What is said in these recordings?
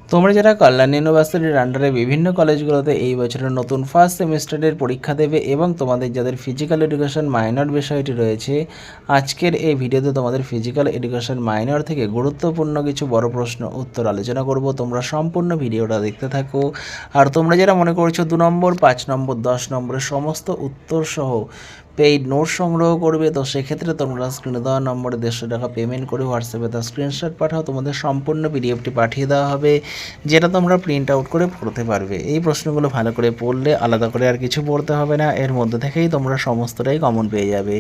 তোমরা যারা কল্যাণ ইউনিভার্সিটির আন্ডারে বিভিন্ন কলেজগুলোতে এই বছরের নতুন ফার্স্ট সেমিস্টারের পরীক্ষা দেবে এবং তোমাদের যাদের ফিজিক্যাল এডুকেশন মাইনর বিষয়টি রয়েছে, আজকের এই ভিডিওতে তোমাদের ফিজিক্যাল এডুকেশন মাইনর থেকে গুরুত্বপূর্ণ কিছু বড় প্রশ্ন উত্তর আলোচনা করব। তোমরা সম্পূর্ণ ভিডিওটা দেখতে থাকো। আর তোমরা যারা মনে করছো 2 নম্বর 5 নম্বর 10 নম্বরের সমস্ত উত্তর সহ পেইড নোট সংগ্রহ করবে, তো সেক্ষেত্রে তোমরা স্ক্রিনে দেওয়া নম্বরে 150 টাকা পেমেন্ট করে হোয়াটসঅ্যাপে তার স্ক্রিনশট পাঠাও। তোমাদের সম্পূর্ণ পিডিএফটি পাঠিয়ে দেওয়া হবে, যেটা তোমরা প্রিন্ট আউট করে পড়তে পারবে। এই প্রশ্নগুলো ভালো করে পড়লে আলাদা করে আর কিছু পড়তে হবে না, এর মধ্যে থেকেই তোমরা সমস্তটাই কমন পেয়ে যাবে।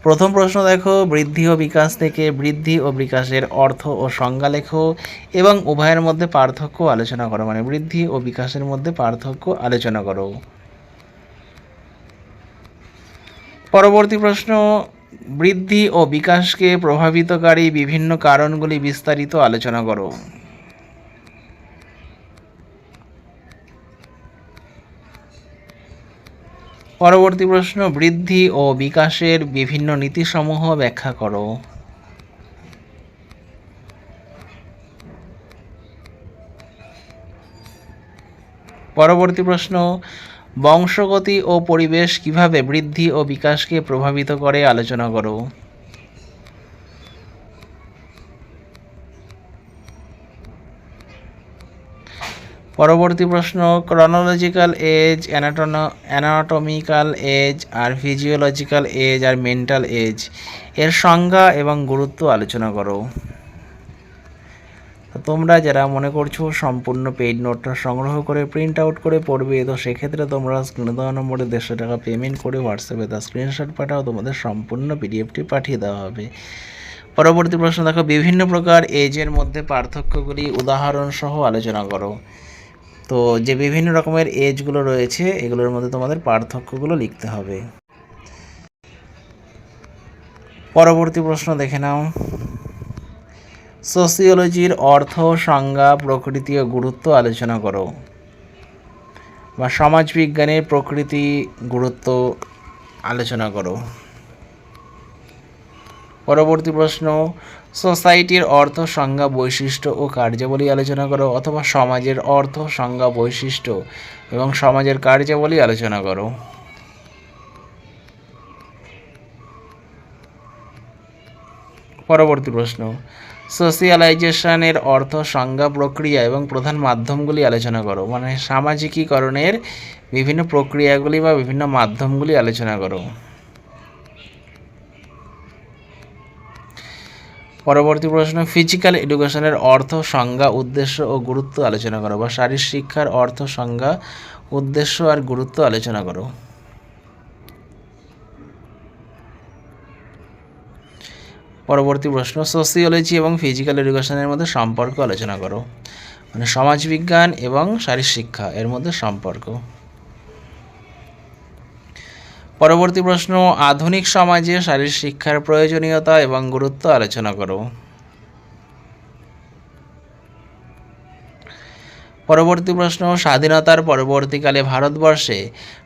প্রথম প্রশ্ন দেখো, বৃদ্ধি ও বিকাশ থেকে বৃদ্ধি ও বিকাশের অর্থ ও সংজ্ঞা লেখো এবং উভয়ের মধ্যে পার্থক্য আলোচনা করো। মানে বৃদ্ধি ও বিকাশের মধ্যে পার্থক্য আলোচনা করো। পরবর্তী প্রশ্ন, বৃদ্ধি ও বিকাশকে প্রভাবিতকারী বিভিন্ন কারণগুলি বিস্তারিত আলোচনা করো। পরবর্তী প্রশ্ন, বৃদ্ধি ও বিকাশের বিভিন্ন নীতিসমূহ ব্যাখ্যা করো। পরবর্তী প্রশ্ন, বংশগতি ও পরিবেশ কিভাবে বৃদ্ধি ও বিকাশকে প্রভাবিত করে আলোচনা করো। পরবর্তী প্রশ্ন, ক্রনোলজিক্যাল এজ, অ্যানাটমিক্যাল এজ আর ফিজিওলজিক্যাল এজ আর মেন্টাল এজ এর সংজ্ঞা এবং গুরুত্ব আলোচনা করো। তো তোমরা যারা মনে করছো সম্পূর্ণ পেইড নোটটা সংগ্রহ করে প্রিন্ট আউট করে পড়বে, তো সেক্ষেত্রে তোমরা স্ক্রিনে দেওয়া নম্বরে 150 টাকা পেমেন্ট করে হোয়াটসঅ্যাপে তার স্ক্রিনশট পাঠাও, তোমাদের সম্পূর্ণ পিডিএফটি পাঠিয়ে দেওয়া হবে। পরবর্তী প্রশ্ন দেখো, বিভিন্ন প্রকার এজের মধ্যে পার্থক্যগুলি উদাহরণ সহ আলোচনা করো। তো যে বিভিন্ন রকমের এজগুলো রয়েছে এগুলোর মধ্যে তোমাদের পার্থক্যগুলো লিখতে হবে। পরবর্তী প্রশ্ন দেখে নাও, সোসিওলজির অর্থ, সংজ্ঞা, প্রকৃতি ও গুরুত্ব আলোচনা করো। বা সমাজবিজ্ঞানের প্রকৃতি গুরুত্ব আলোচনা করো। পরবর্তী প্রশ্ন, সোসাইটির অর্থ, সংজ্ঞা, বৈশিষ্ট্য ও কার্যাবলী আলোচনা করো। অথবা সমাজের অর্থ, সংজ্ঞা, বৈশিষ্ট্য এবং সমাজের কার্যাবলী আলোচনা করো। পরবর্তী প্রশ্ন, সোশিয়ালাইজেশনের অর্থ, সংজ্ঞা, প্রক্রিয়া এবং প্রধান মাধ্যমগুলি আলোচনা করো। মানে সামাজিকীকরণের বিভিন্ন প্রক্রিয়াগুলি বা বিভিন্ন মাধ্যমগুলি আলোচনা করো। পরবর্তী প্রশ্ন, ফিজিক্যাল এডুকেশনের অর্থ, সংজ্ঞা, উদ্দেশ্য ও গুরুত্ব আলোচনা করো। বা শারীরিক শিক্ষার অর্থ, সংজ্ঞা, উদ্দেশ্য আর গুরুত্ব আলোচনা করো। পরবর্তী প্রশ্ন, সোসিওলজি এবং ফিজিক্যাল এডুকেশনের মধ্যে সম্পর্ক আলোচনা করো। মানে সমাজবিজ্ঞান এবং শারীরিক শিক্ষা এর মধ্যে সম্পর্ক। পরবর্তী প্রশ্ন, আধুনিক সমাজে শারীরিক শিক্ষার প্রয়োজনীয়তা এবং গুরুত্ব আলোচনা করো। পরবর্তী প্রশ্ন, স্বাধীনতার পরবর্তীকালে ভারতবর্ষে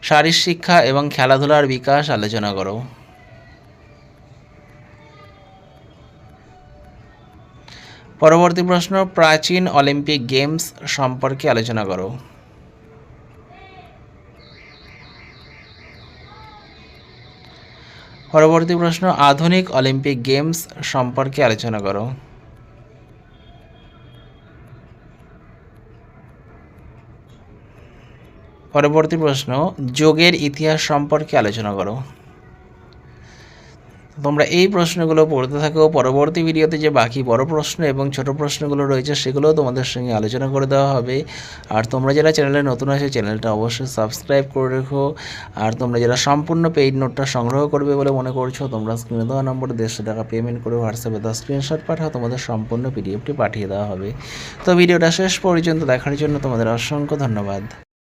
শারীরিক শিক্ষা এবং খেলাধুলার বিকাশ আলোচনা করো। পরবর্তী প্রশ্ন, প্রাচীন অলিম্পিক গেমস সম্পর্কে আলোচনা করো। পরবর্তী প্রশ্ন, আধুনিক অলিম্পিক গেমস সম্পর্কে আলোচনা করো। পরবর্তী প্রশ্ন, যোগের ইতিহাস সম্পর্কে আলোচনা করো। তোমরা এই প্রশ্নগুলো পড়তে থাকো। পরবর্তী ভিডিওতে যে বাকি বড় প্রশ্ন এবং ছোট প্রশ্নগুলো রয়েছে সেগুলোও তোমাদের সঙ্গে আলোচনা করে দেওয়া হবে। আর তোমরা যারা চ্যানেলে নতুন আছো চ্যানেলটা অবশ্যই সাবস্ক্রাইব করে রেখো। আর তোমরা যারা সম্পূর্ণ পেইড নোটটা সংগ্রহ করবে বলে মনে করছো, তোমরা স্ক্রিনে দেওয়া নম্বরে 150 টাকা পেমেন্ট করে হোয়াটসঅ্যাপে তার স্ক্রিনশট পাঠাও, তোমাদের সম্পূর্ণ পিডিএফটি পাঠিয়ে দেওয়া হবে। তো ভিডিওটা শেষ পর্যন্ত দেখার জন্য তোমাদের অসংখ্য ধন্যবাদ।